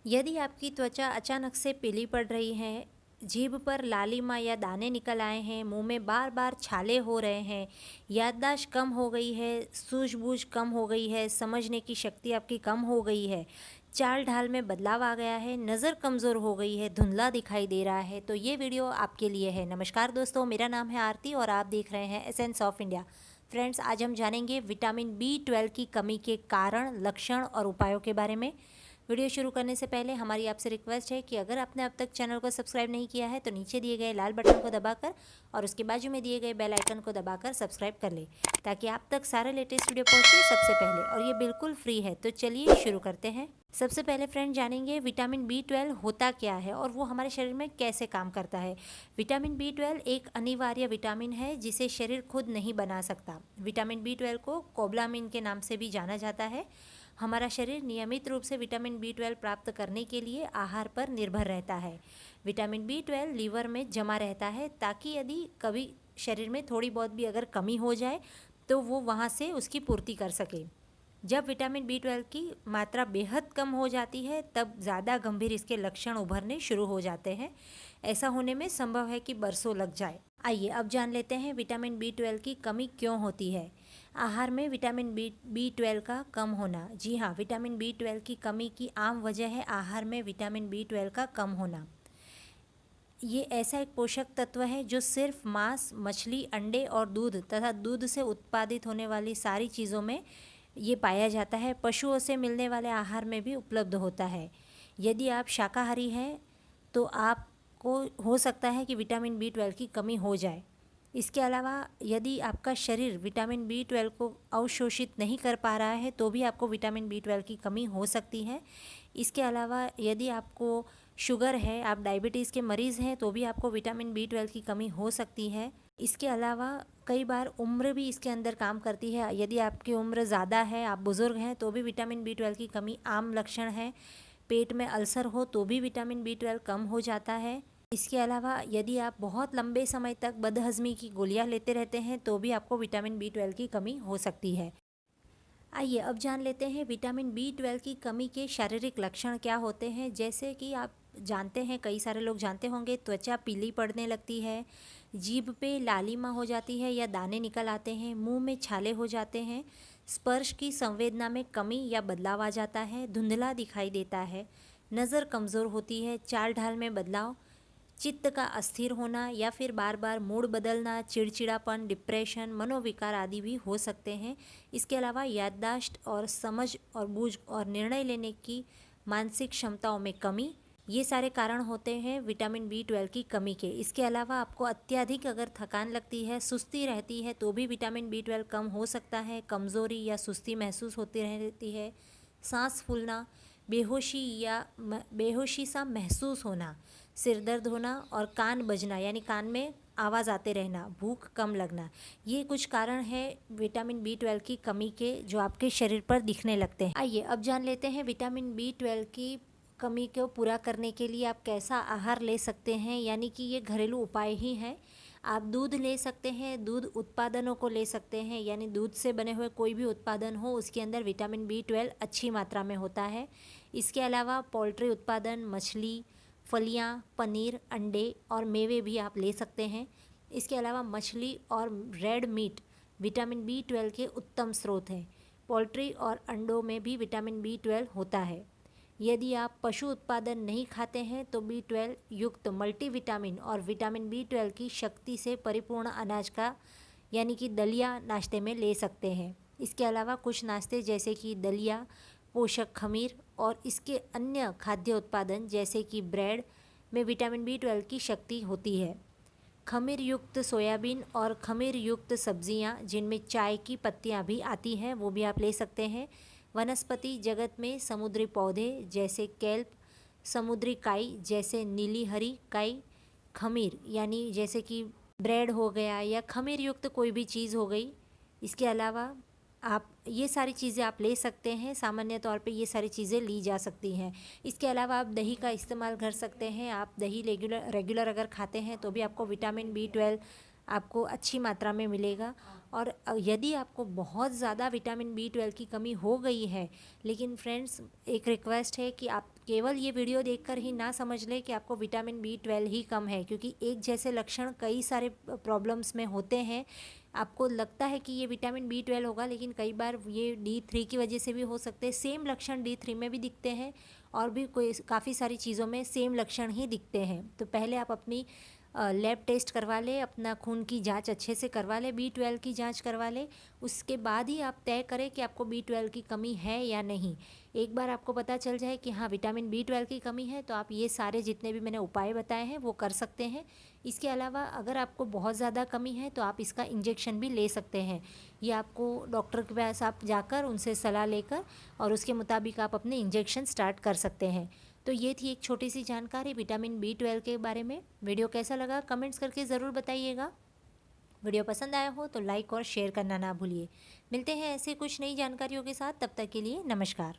यदि आपकी त्वचा अचानक से पीली पड़ रही है, जीभ पर लालिमा या दाने निकल आए हैं, मुंह में बार बार छाले हो रहे हैं, याददाश्त कम हो गई है, सूझबूझ कम हो गई है, समझने की शक्ति आपकी कम हो गई है, चाल ढाल में बदलाव आ गया है, नज़र कमज़ोर हो गई है, धुंधला दिखाई दे रहा है, तो ये वीडियो आपके लिए है। नमस्कार दोस्तों, मेरा नाम है आरती और आप देख रहे हैं एसेंस ऑफ इंडिया। फ्रेंड्स, आज हम जानेंगे विटामिन B12 की कमी के कारण, लक्षण और उपायों के बारे में। वीडियो शुरू करने से पहले हमारी आपसे रिक्वेस्ट है कि अगर आपने अब तक चैनल को सब्सक्राइब नहीं किया है तो नीचे दिए गए लाल बटन को दबाकर और उसके बाजू में दिए गए बेल आइकन को दबाकर सब्सक्राइब कर ले, ताकि आप तक सारे लेटेस्ट वीडियो पहुंचे सबसे पहले, और ये बिल्कुल फ्री है। तो चलिए शुरू करते हैं। सबसे पहले फ्रेंड जानेंगे विटामिन B12 होता क्या है और वो हमारे शरीर में कैसे काम करता है। विटामिन B12 एक अनिवार्य विटामिन है जिसे शरीर खुद नहीं बना सकता। विटामिन B12 को कोबलामिन के नाम से भी जाना जाता है। हमारा शरीर नियमित रूप से विटामिन B12 प्राप्त करने के लिए आहार पर निर्भर रहता है। विटामिन B12 लीवर में जमा रहता है, ताकि यदि कभी शरीर में थोड़ी बहुत भी अगर कमी हो जाए तो वो वहाँ से उसकी पूर्ति कर सके। जब विटामिन B12 की मात्रा बेहद कम हो जाती है तब ज़्यादा गंभीर इसके लक्षण उभरने शुरू हो जाते हैं। ऐसा होने में संभव है कि बरसों लग जाए। आइए अब जान लेते हैं विटामिन B12 की कमी क्यों होती है। आहार में विटामिन B12 का कम होना। जी हाँ, विटामिन B12 की कमी की आम वजह है आहार में विटामिन B12 का कम होना। ये ऐसा एक पोषक तत्व है जो सिर्फ मांस, मछली, अंडे और दूध तथा दूध से उत्पादित होने वाली सारी चीज़ों में ये पाया जाता है। पशुओं से मिलने वाले आहार में भी उपलब्ध होता है। यदि आप शाकाहारी हैं तो आपको हो सकता है कि विटामिन B12 की कमी हो जाए। इसके अलावा यदि आपका शरीर विटामिन B12 को अवशोषित नहीं कर पा रहा है तो भी आपको विटामिन B12 की कमी हो सकती है। इसके अलावा यदि आपको शुगर है, आप डायबिटीज़ के मरीज़ हैं, तो भी आपको विटामिन B12 की कमी हो सकती है। इसके अलावा कई बार उम्र भी इसके अंदर काम करती है। यदि आपकी उम्र ज़्यादा है, आप बुज़ुर्ग हैं, तो भी विटामिन B12 की कमी आम लक्षण है। पेट में अल्सर हो तो भी विटामिन B12 कम हो जाता है। इसके अलावा यदि आप बहुत लंबे समय तक बदहज़मी की गोलियां लेते रहते हैं तो भी आपको विटामिन B12 की कमी हो सकती है। आइए अब जान लेते हैं विटामिन B12 की कमी के शारीरिक लक्षण क्या होते हैं। जैसे कि आप जानते हैं, कई सारे लोग जानते होंगे, त्वचा पीली पड़ने लगती है, जीभ पे लालिमा हो जाती है या दाने निकल आते हैं, मुंह में छाले हो जाते हैं, स्पर्श की संवेदना में कमी या बदलाव आ जाता है, धुंधला दिखाई देता है, नज़र कमज़ोर होती है, चाल ढाल में बदलाव, चित्त का अस्थिर होना या फिर बार बार मूड बदलना, चिड़चिड़ापन, डिप्रेशन, मनोविकार आदि भी हो सकते हैं। इसके अलावा याददाश्त और समझ और बूझ और निर्णय लेने की मानसिक क्षमताओं में कमी, ये सारे कारण होते हैं विटामिन B12 की कमी के। इसके अलावा आपको अत्यधिक अगर थकान लगती है, सुस्ती रहती है, तो भी विटामिन B12 कम हो सकता है। कमज़ोरी या सुस्ती महसूस होती रहती है, सांस फूलना, बेहोशी सा महसूस होना, सिर दर्द होना और कान बजना यानी कान में आवाज़ आते रहना, भूख कम लगना, ये कुछ कारण है विटामिन B12 की कमी के जो आपके शरीर पर दिखने लगते हैं। आइए अब जान लेते हैं विटामिन B12 की कमी को पूरा करने के लिए आप कैसा आहार ले सकते हैं। यानी कि ये घरेलू उपाय ही हैं। आप दूध ले सकते हैं, दूध उत्पादनों को ले सकते हैं, यानी दूध से बने हुए कोई भी उत्पादन हो उसके अंदर विटामिन B12 अच्छी मात्रा में होता है। इसके अलावा पोल्ट्री उत्पादन, मछली, फलियां, पनीर, अंडे और मेवे भी आप ले सकते हैं। इसके अलावा मछली और रेड मीट विटामिन B12 के उत्तम स्रोत हैं। पोल्ट्री और अंडों में भी विटामिन B12 होता है। यदि आप पशु उत्पादन नहीं खाते हैं तो B12 युक्त मल्टीविटामिन और विटामिन B12 की शक्ति से परिपूर्ण अनाज का यानी कि दलिया नाश्ते में ले सकते हैं। इसके अलावा कुछ नाश्ते जैसे कि दलिया, पोषक खमीर और इसके अन्य खाद्य उत्पादन जैसे कि ब्रेड में विटामिन B12 की शक्ति होती है। खमीर युक्त सोयाबीन और खमीर युक्त सब्जियां जिनमें चाय की पत्तियां भी आती हैं वो भी आप ले सकते हैं। वनस्पति जगत में समुद्री पौधे जैसे केल्प, समुद्री काई जैसे नीली हरी काई, खमीर यानी जैसे कि ब्रेड हो गया या खमीर युक्त कोई भी चीज़ हो गई। इसके अलावा आप ये सारी चीज़ें आप ले सकते हैं। सामान्य तौर पे ये सारी चीज़ें ली जा सकती हैं। इसके अलावा आप दही का इस्तेमाल कर सकते हैं। आप दही रेगुलर अगर खाते हैं तो भी आपको विटामिन B12 आपको अच्छी मात्रा में मिलेगा। और यदि आपको बहुत ज़्यादा विटामिन B12 की कमी हो गई है, लेकिन फ्रेंड्स एक रिक्वेस्ट है कि आप केवल ये वीडियो देखकर ही ना समझ लें कि आपको विटामिन B12 ही कम है, क्योंकि एक जैसे लक्षण कई सारे प्रॉब्लम्स में होते हैं। आपको लगता है कि ये विटामिन B12 होगा, लेकिन कई बार ये D3 की वजह से भी हो सकते हैं। सेम लक्षण D3 में भी दिखते हैं और भी कोई काफ़ी सारी चीज़ों में सेम लक्षण ही दिखते हैं। तो पहले आप अपनी लैब टेस्ट करवा लें, अपना खून की जांच अच्छे से करवा लें, B12 की जांच करवा लें। उसके बाद ही आप तय करें कि आपको B12 की कमी है या नहीं। एक बार आपको पता चल जाए कि हाँ विटामिन B12 की कमी है, तो आप ये सारे जितने भी मैंने उपाय बताए हैं वो कर सकते हैं। इसके अलावा अगर आपको बहुत ज़्यादा कमी है तो आप इसका इंजेक्शन भी ले सकते हैं। ये आपको डॉक्टर के पास आप जाकर उनसे सलाह लेकर और उसके मुताबिक आप अपने इंजेक्शन स्टार्ट कर सकते हैं। तो ये थी एक छोटी सी जानकारी विटामिन B12 के बारे में। वीडियो कैसा लगा कमेंट्स करके ज़रूर बताइएगा। वीडियो पसंद आया हो तो लाइक और शेयर करना ना भूलिए। मिलते हैं ऐसे कुछ नई जानकारियों के साथ, तब तक के लिए नमस्कार।